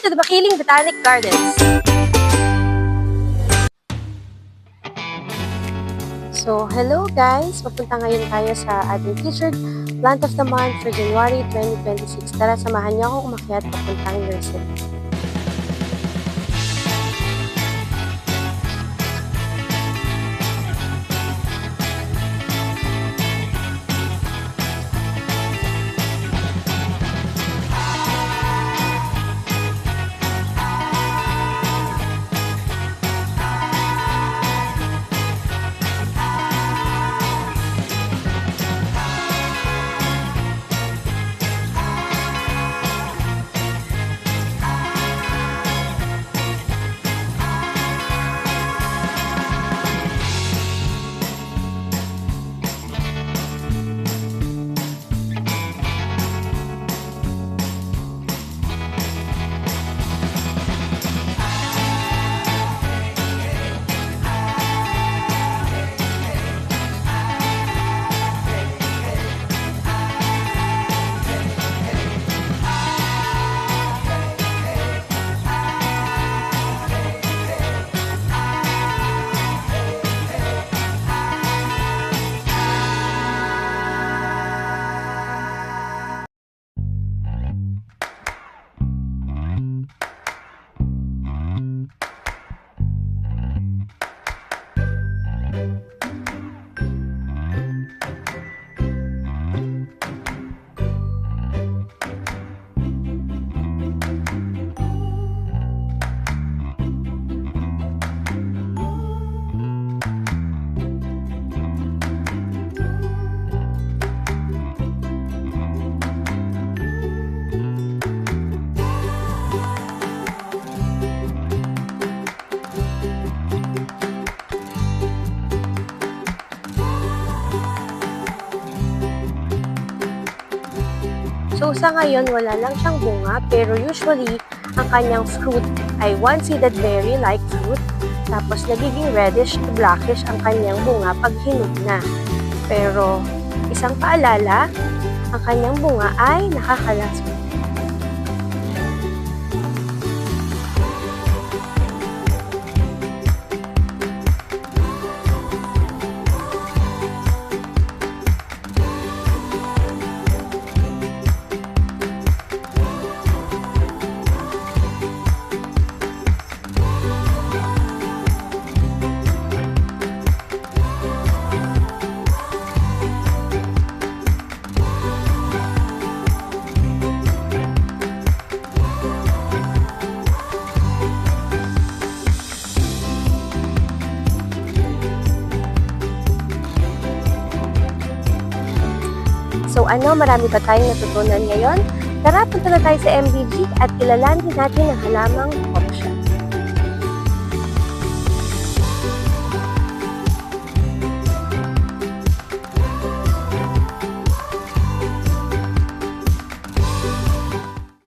to the Bakiling Botanic Gardens. So, hello guys! Papunta ngayon tayo sa ating featured Plant of the Month for January 2026. Tara, samahan niyo akong umakyat papuntang nursery. So sa ngayon, wala lang siyang bunga, pero usually, ang kanyang fruit ay one-seeded berry-like fruit, tapos nagiging reddish to blackish ang kanyang bunga pag hinog na. Pero isang paalala, ang kanyang bunga ay nakakalaswa. So marami pa tayong natutunan ngayon? Tara, punta na tayo sa MBG at kilalanin natin ang halamang